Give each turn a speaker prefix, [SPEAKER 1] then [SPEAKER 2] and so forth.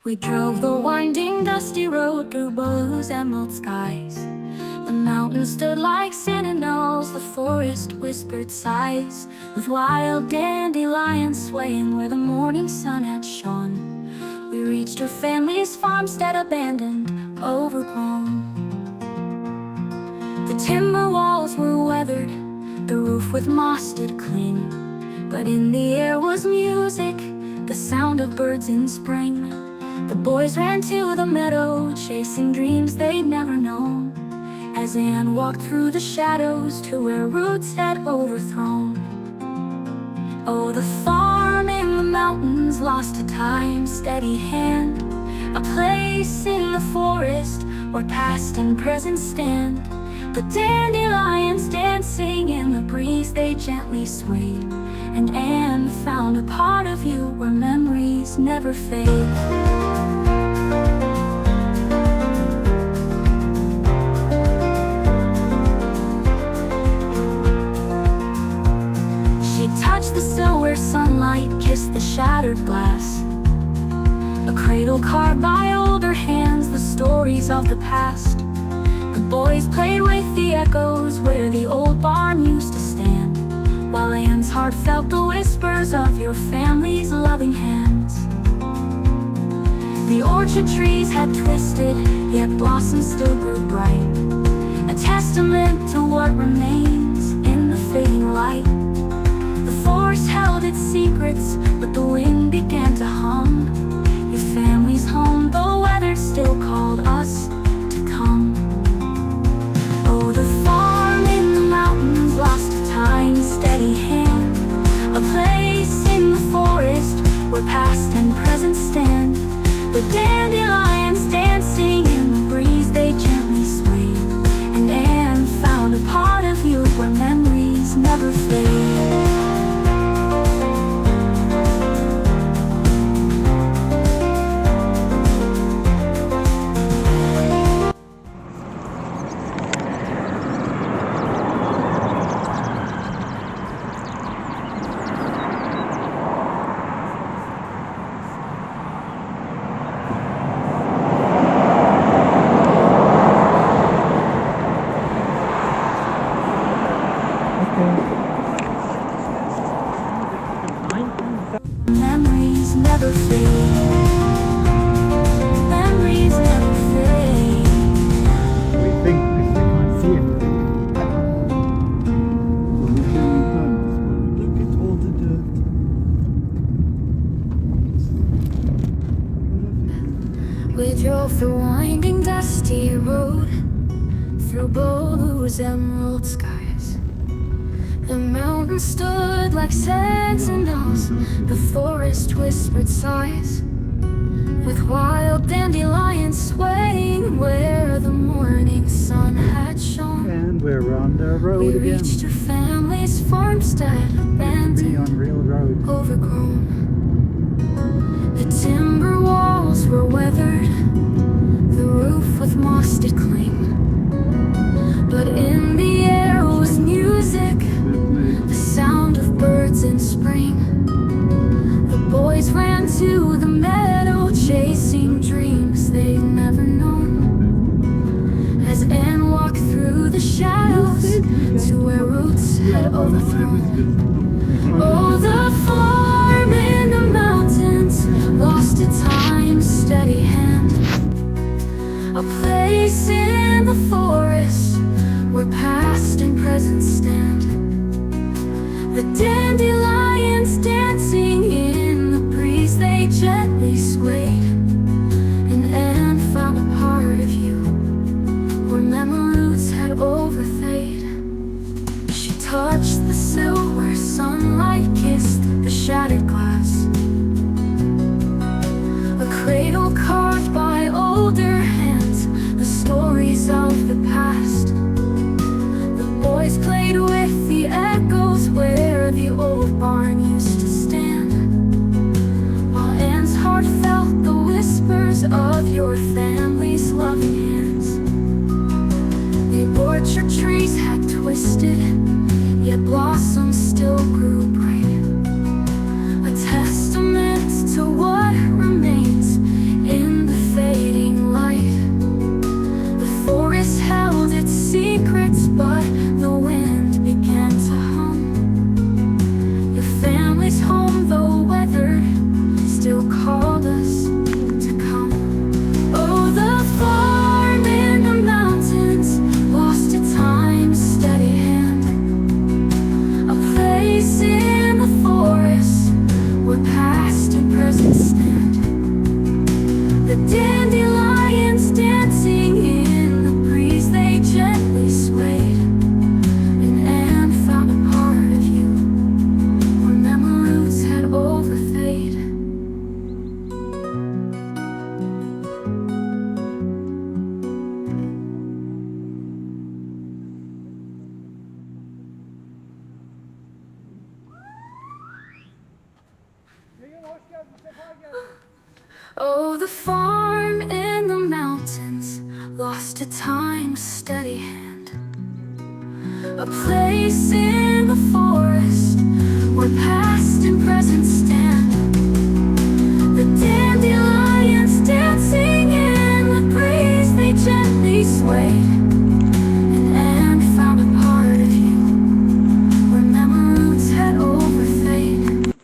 [SPEAKER 1] We drove the winding, dusty road through Bolu's emerald skies. The mountains stood like sentinels, the forest whispered sighs, with wild dandelions swaying where the morning sun had shone. We reached her family's farmstead, abandoned, overgrown. The timber walls were weathered, the roof with moss did cling, but in the air was music, the sound of birds in spring. The boys ran to the meadow, chasing dreams they'd never known, as Anne walked through the shadows to where roots had overthrown. Oh, the farm in the mountains lost a time, steady hand, a place in the forest where past and present stand. The dandelions dancing in the breeze, they gently swayed, and Anne found a part of you where memories never fade. Touched the sill where sunlight kissed the shattered glass, a cradle carved by older hands, the stories of the past. The boys played with the echoes where the old barn used to stand, while Anne's heart felt the whispers of your family's loving hands. The orchard trees had twisted, yet blossoms still grew bright, a testament to what remains in the fading light. The forest held its secrets, but the wind began to hum. Your family's home, though weathered, still called us to come. Oh, the farm in the mountains lost a tiny, steady hand, a place in the forest where past and present stand. The dandelions dancing in the breeze, they gently swayed, and Anne found a part of you where memories never fade. Memories never fade. Memories never fade.
[SPEAKER 2] We think we can't see it. Well, we surely can't. Look at all the dirt.
[SPEAKER 1] We drove the winding, dusty road through Bolu's emerald skies. The mountains stood like sentinels, the forest whispered sighs, with wild dandelions swaying where the morning sun had shone.
[SPEAKER 2] And we're on the road
[SPEAKER 1] We
[SPEAKER 2] again.
[SPEAKER 1] reached your family's farmstead,
[SPEAKER 2] Be
[SPEAKER 1] abandoned,
[SPEAKER 2] on real road.
[SPEAKER 1] overgrown. The timber walls were weathered, the roof with moss did cling, but in the air was music, the sound of birds in spring. The boys ran to the meadow, chasing dreams they'd never known, as Anne walked through the shadows to where roots had overthrown. Oh, the farm in the mountains lost a time, steady hand, a place in the forest where past and present stand. The dandelions dancing in the breeze, they gently swayed, and Anne found a part of you where memory roots had overlaid. She touched the sill where sunlight kissed the shattered glass, a cradle carved by older hands, the stories of the past. The boys played with the echoes where the old barn used to stand, while Anne's heart felt the whispers of your family's loving hands. The orchard trees had twisted, yet blossoms still grew bright, a testament to what remains Dandelions dancing in the breeze, they gently swayed. And Anne found a part of you where memories had overfade. Oh, the farm in the mountains lost a time steady hand. A place in the forest where